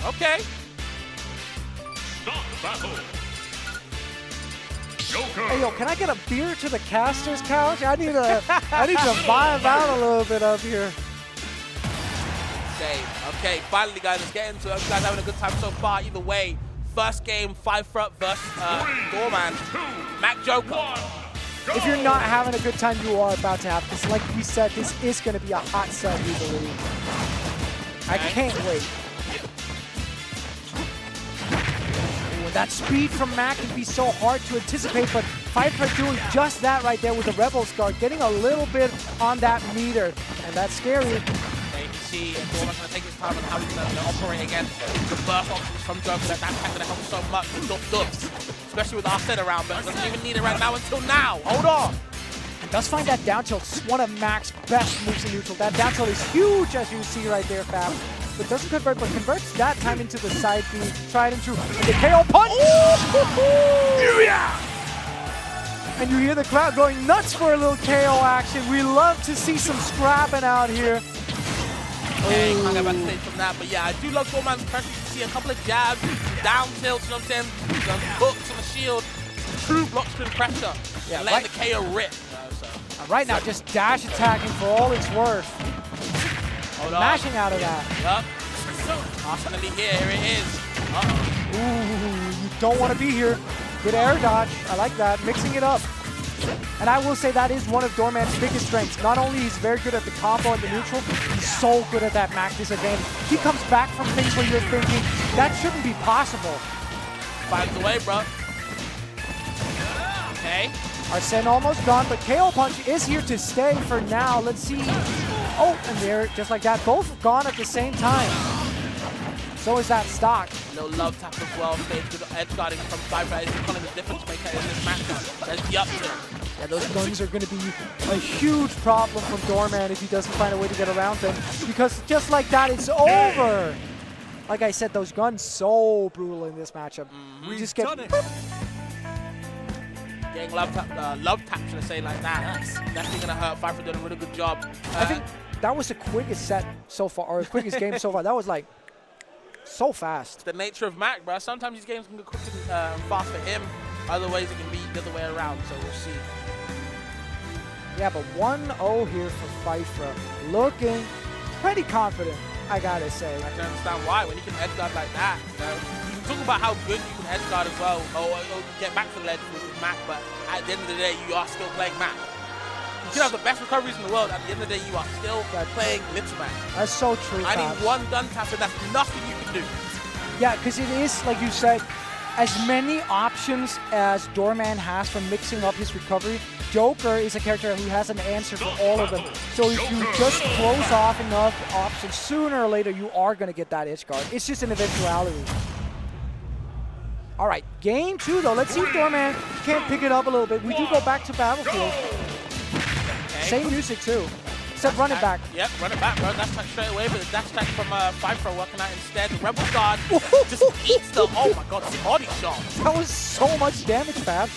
Okay. Stop battle. Joker. Hey, yo, can I get a beer to the caster's couch? I need to vibe out a little bit up here. Same. Okay, finally, guys, let's get into it. You guys having a good time so far. Either way, first game, Faifre versus Doorman. Mac Joker. If you're not having a good time, you are about to have, because like we said, this is going to be a hot set, we believe. I can't wait. Ooh, that speed from Mac can be so hard to anticipate, but Faifre doing just that right there with the Rebel's Guard, getting a little bit on that meter, and that's scary. You can see Doorman's going to take his time on how he's going to operate against the burst options from Joker. That's going to help so much with dubs, especially with Arsene around, but doesn't even need it right now until now. Hold on. He does find that down tilt, one of Mac's best moves in neutral. That down tilt is huge, as you see right there, Fab. But doesn't convert, but converts that time into the side B. Tried into the KO punch. Yeah! And you hear the crowd going nuts for a little KO action. We love to see some scrapping out here. Okay, can't get back to stage from that, but yeah, I do love Doorman's pressure. You can see a couple of jabs, down tilts, you know what I'm saying? Some hooks on the shield, true block screen pressure, yeah, letting the KO rip. Right now, just dash attacking for all it's worth. Mashing out of that. Yup. Arsenally here it is. Ooh, you don't want to be here. Good air dodge. I like that. Mixing it up. And I will say that is one of Doorman's biggest strengths. Not only he's very good at the combo and the neutral, he's so good at that Mac disadvantage. He comes back from things where you're thinking, that shouldn't be possible. Finds the way, bro. Okay. Arsene almost gone, but KO Punch is here to stay for now. Let's see. Oh, and there, just like that, both gone at the same time. So is that stock. Little love tap as well. Stays good edge guarding from Faifre. He's calling the difference maker in this matchup. There's the up tilt. Yeah, those guns are going to be a huge problem from Doorman if he doesn't find a way to get around them. Because just like that, it's over. Like I said, those guns so brutal in this matchup. We just get... Getting love tap, should I say, like that. That's definitely going to hurt. Faifre doing a really good job. I think that was the quickest set so far, or the quickest game so far. That was like so fast. The nature of Mac, bro. Sometimes these games can go quick and fast for him. Other ways it can be the other way around, so we'll see. Yeah, but 1-0 here for Faifre. Looking pretty confident, I gotta say. I can understand why. When you can edge guard like that, you know, you can talk about how good you can edge guard as well, or get back to the ledge with Mac, but at the end of the day, you are still playing Mac. You can have the best recoveries in the world. At the end of the day, you are still playing Little Man. That's so true. I need one gun tap, and that's nothing you can do. Yeah, because it is, like you said, as many options as Doorman has for mixing up his recovery, Joker is a character who has an answer for all of them. So if you just close off enough options, sooner or later you are going to get that edge guard. It's just an eventuality. All right, game 2 though. Let's see if Doorman can pick it up a little bit. We do go back to Battlefield. Okay. Same music too. Except run it back. Yep, run it back, bro. Dash attack straight away, but the dash attack from Faifre working out instead. The Rebel Guard just eats the, oh my god, body shot. That was so much damage, Fabs.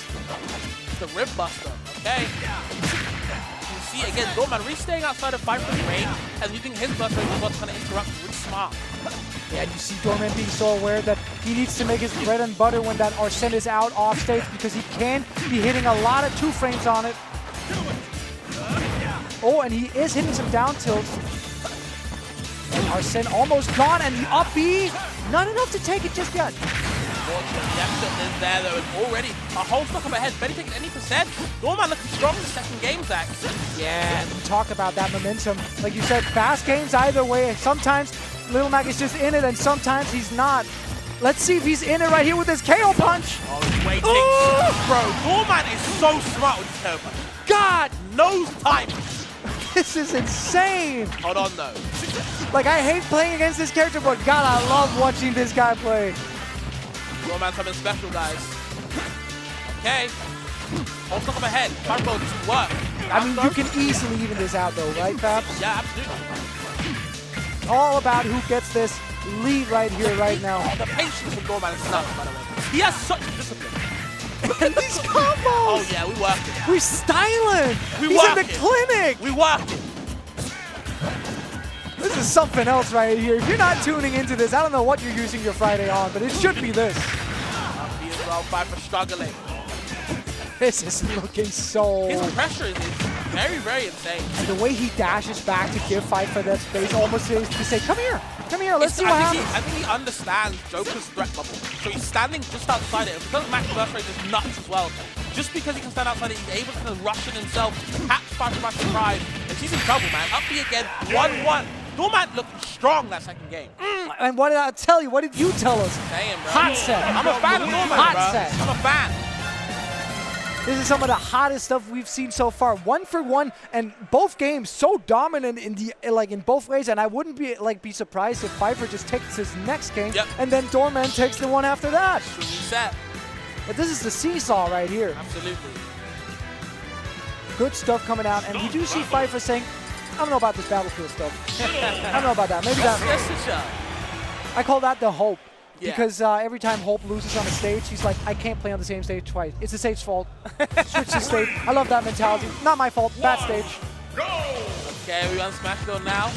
The Rib Buster, okay. You see, again, Doorman really staying outside of Faifre's range and using his burst range is what's going to interrupt really smart. Yeah, you see Doorman being so aware that he needs to make his bread and butter when that Arsene is out off stage because he can be hitting a lot of 2 frames on it. Oh, and he is hitting some down tilts. And Arsene almost gone, and the up B, not enough to take it just yet. Unfortunately, the tilt is there though, and already a whole stock up ahead. Barely taking any percent. Doorman looking strong in the second game, Zach. Yeah, and we talk about that momentum. Like you said, fast games either way. Sometimes Little Mac is just in it, and sometimes he's not. Let's see if he's in it right here with his KO punch. Oh, he's waiting. Oh! Bro, Doorman is so smart with his KO punch. God! Knows time. This is insane. Hold on, though. Like, I hate playing against this character, but God, I love watching this guy play. Doorman something special, guys. Okay. Hold stock up ahead. Fireball just work. I mean, you can easily even this out, though, right, Fabs? Yeah, absolutely. All about who gets this lead right here, right now. The patience from Doorman is nuts, by the way. He has such discipline. And these combos! Oh yeah, we work it. We're styling! We He's work in the it. clinic! We work it. This is something else right here. If you're not tuning into this, I don't know what you're using your Friday on, but it should be this. He is well, Faifre struggling. This is looking so... His pressure is very, very insane. And the way he dashes back to give Faifre that space almost is to say, come here, let's see what happens. I think he understands Joker's threat bubble. So he's standing just outside it. And because Mac's burst rate is nuts as well, just because he can stand outside it, he's able to kind of rush in himself, catch Faifre by surprise, and she's in trouble, man. Up B again, 1-1. Doorman looked strong that second game. And what did I tell you? What did you tell us? Damn, bro. Hot set. I'm a fan of Doorman, Hot bro. set. I'm a fan. This is some of the hottest stuff we've seen so far. 1-for-1, and both games so dominant in the in both ways. And I wouldn't be surprised if Faifre just takes his next game, and then Doorman takes the one after that. Reset. But this is the seesaw right here. Absolutely. Good stuff coming out, and we do see Faifre saying, I don't know about this Battlefield stuff. I don't know about that. Maybe that. I call that the hope. Yeah. Because every time Hope loses on a stage, he's like, I can't play on the same stage twice. It's the stage's fault. Switch the stage. I love that mentality. Not my fault. Bad stage. Okay, we on SmackDown now.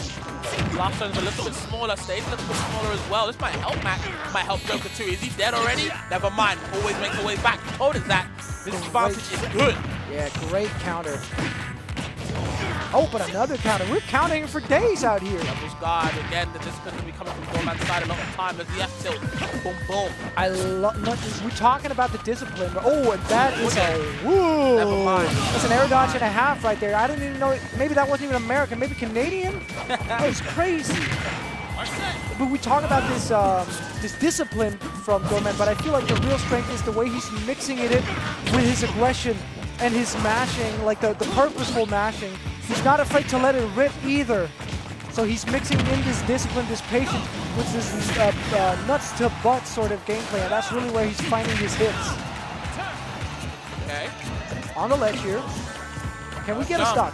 Last one's a little bit smaller stage, a little bit smaller as well. This might help Mac. Might help Joker too. Is he dead already? Never mind. Always makes a way back. Told us that. This advantage is good. Yeah, great counter. Oh, but another counter. We're counting for days out here. Devil's Guard. Again, the discipline will be coming from Doorman's side a lot of time as the F tilt. Boom, boom. I love. We're talking about the discipline. Oh, and that is a woo. Never mind. That's an air dodge and a half right there. I didn't even know. Maybe that wasn't even American. Maybe Canadian. That was crazy. But we talk about this this discipline from Doorman, but I feel like the real strength is the way he's mixing it in with his aggression and his mashing, like the purposeful mashing. He's not afraid to let it rip either. So he's mixing in this discipline, this patience, with this nuts to butt sort of gameplay, and that's really where he's finding his hits. Okay. On the ledge here. Can we get a stock?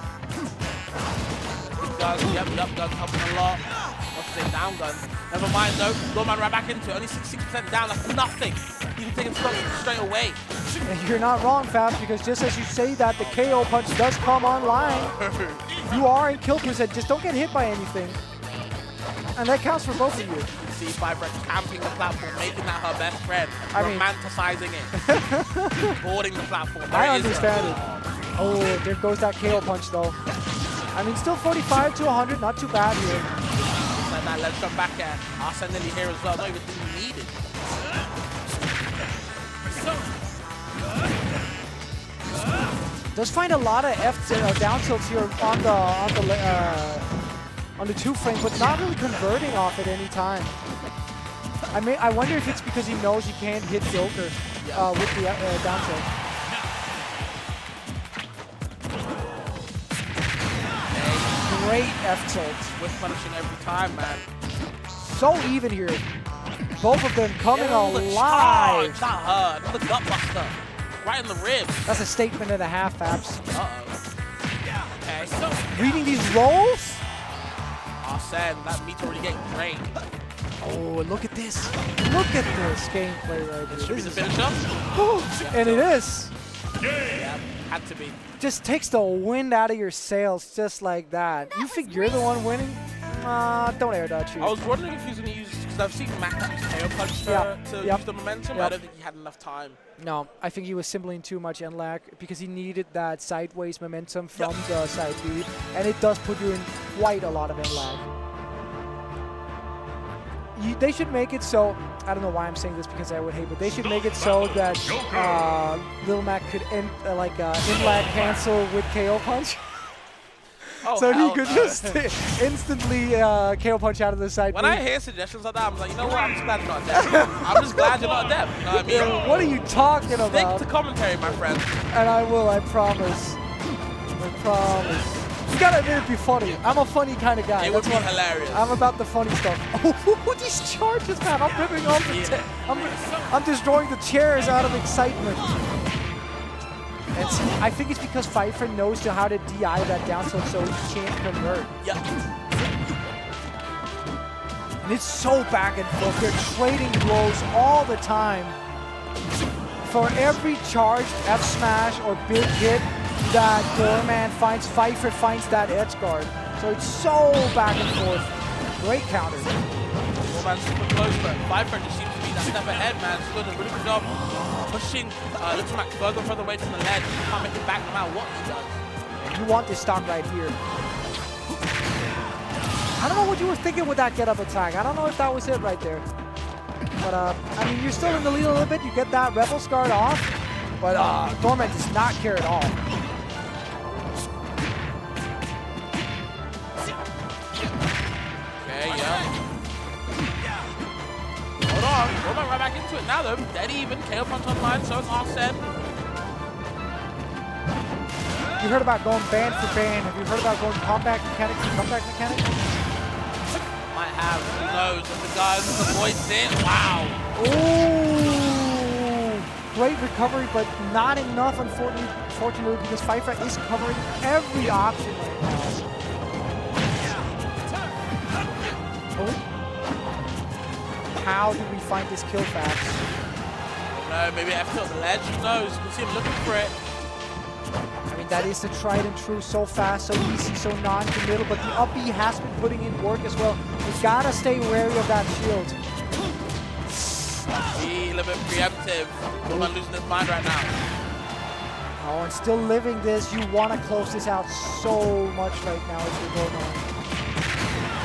Yep, gun helping a lot. What's it, down gun? Never mind though. Doorman right back into it. Only 66% down. That's nothing. You can take him straight away. And you're not wrong, Fabs, because just as you say that, the KO punch does come online. You are in kill percent. Just don't get hit by anything. And that counts for both of you. See Faifre camping the platform, making that her best friend, romanticizing it, boarding the platform. I understand it. Oh, there goes that KO punch though. I mean, still 45 to 100, not too bad here. Like that, let's come back at Arsene nearly here as well. Not even needed. Does find a lot of down tilts here on the 2-frame, but not really converting off at any time. I wonder if it's because he knows he can't hit Joker with the down tilt. Great F tilt. With punishing every time, man. So even here. Both of them coming alive. Not her. Another gut buster. Right in the ribs. That's a statement and a half, Fabs. Uh-oh. Okay, so reading these rolls? Arsene, that meat's already getting drained. Oh, look at this. Look at this gameplay right here. Should be the finisher. And it is. Yeah, had to be. Just takes the wind out of your sails just like that. You think you're the one winning? Don't air dodge you. I was wondering if he was going to use, because I've seen Mac use KO punch to use the momentum, but I don't think he had enough time. No, I think he was simpling too much end lag because he needed that sideways momentum from the side B, and it does put you in quite a lot of end lag. They should make it so, I don't know why I'm saying this because I would hate, but they should make it so that Lil Mac could end lag cancel with KO punch. Oh, so he could just instantly KO punch out of the side. When I hear suggestions like that, I'm like, you know what? I'm just glad you're not deaf. I'm just glad you're not deaf. You know what I mean? What are you talking about? Stick to commentary, my friend. And I will, I promise. I promise. You gotta admit it'd be funny. I'm a funny kind of guy. It would be hilarious. I'm about the funny stuff. Oh, these charges, man. I'm ripping off the I'm destroying the chairs out of excitement. And see, I think it's because Faifre knows how to DI that down tilt so he can't convert. Yep. And it's so back and forth. They're trading blows all the time. For every charged F smash or big hit that Doorman finds, Faifre finds that edge guard. So it's so back and forth. Great counter. Doorman's super close, but Faifre just seems to be that step ahead, man. He's doing a really good job pushing Little Mac further and further away from the ledge. He can't make it back no matter what he does. You want this stock right here. I don't know what you were thinking with that get-up attack. I don't know if that was it right there. But, I mean, you're still in the lead a little bit. You get that Rebel Guard off. But Doorman does not care at all. Okay, yeah. Hold on. Doorman right back into it now, though. Dead even. KO punch online, so it's Arsene. You heard about going band for band. Have you heard about going comeback mechanic for comeback mechanic? Might have. Who knows? If the guys avoids it. Wow. Ooh. Great recovery, but not enough, unfortunately, because Faifre is covering every option right now. Oh. How did we find this kill fast? No, maybe after the ledge. Who knows? We'll see him looking for it. I mean, that is the tried and true, so fast, so easy, so non-committal, but the up B has been putting in work as well. We've got to stay wary of that shield. Be a little bit preemptive. Doorman losing his mind right now. Oh, and still living this, you want to close this out so much right now as you're going on.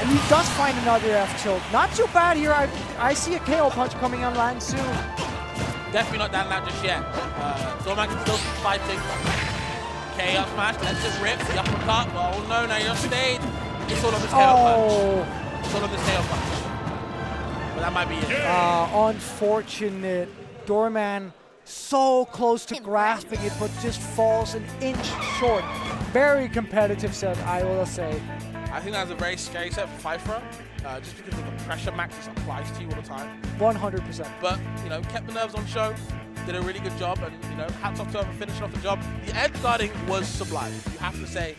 And he does find another F tilt. Not too bad here. I see a KO punch coming online soon. Definitely not down that just yet. Doorman can still keep fighting. Okay, up smash, lets it rip, the uppercut. Oh no, now you're stayed. It's all on this KO punch. It's all on this KO punch. But that might be it. Unfortunate. Doorman so close to grasping it, but just falls an inch short. Very competitive set, I will say. I think that's a very scary set for Faifre, just because of the pressure max that applies to you all the time. 100%. But, you know, kept the nerves on show, did a really good job, and, you know, hats off to him for finishing off the job. The edge guarding was sublime, you have to say.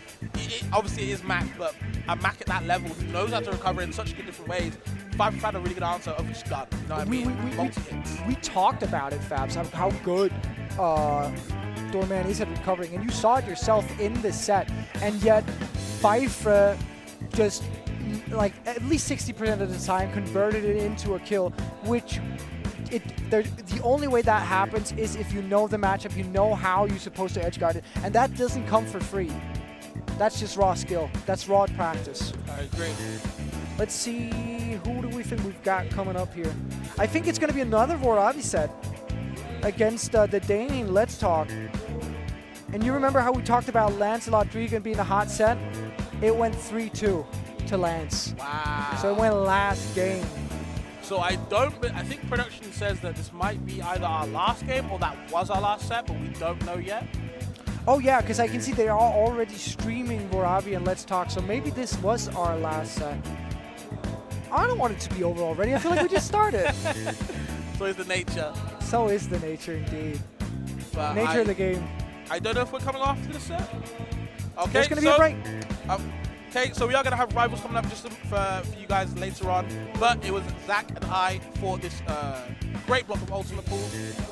Obviously, it is Mac, but a Mac at that level who knows how to recover in such good different ways. Faifre found a really good answer of just guard, you know what I mean? Multi-hits. We talked about it, Fabs, how good Doorman is at recovering, and you saw it yourself in the set, and yet Faifre just, like, at least 60% of the time converted it into a kill, which the only way that happens is if you know the matchup, you know how you're supposed to edge guard it, and that doesn't come for free. That's just raw skill. That's raw practice. I agree. Let's see, who do we think we've got coming up here? I think it's going to be another Voravi set against the Dane Let's Talk. And you remember how we talked about Lancelot Dregan being a hot set? It went 3-2 to Lance. Wow. So it went last game. So I think production says that this might be either our last game or that was our last set, but we don't know yet. Oh yeah, because I can see they are already streaming Voravi and Let's Talk, so maybe this was our last set. I don't want it to be over already. I feel like we just started. So is the nature. So is the nature indeed. But nature of the game. I don't know if we're coming off to the set. Okay, There's going to be a break. Okay, so we are going to have rivals coming up just for you guys later on. But it was Zach and I for this great block of Ultimate Pool.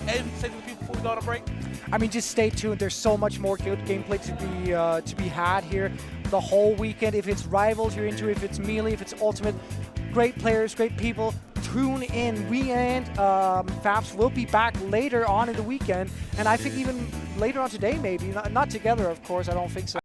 Anything to say to the people before we go on a break? I mean, just stay tuned. There's so much more good gameplay to be had here the whole weekend. If it's rivals you're into, if it's melee, if it's ultimate, great players, great people. Tune in. We and Fabs will be back later on in the weekend, and I think even later on today, maybe not together, of course. I don't think so.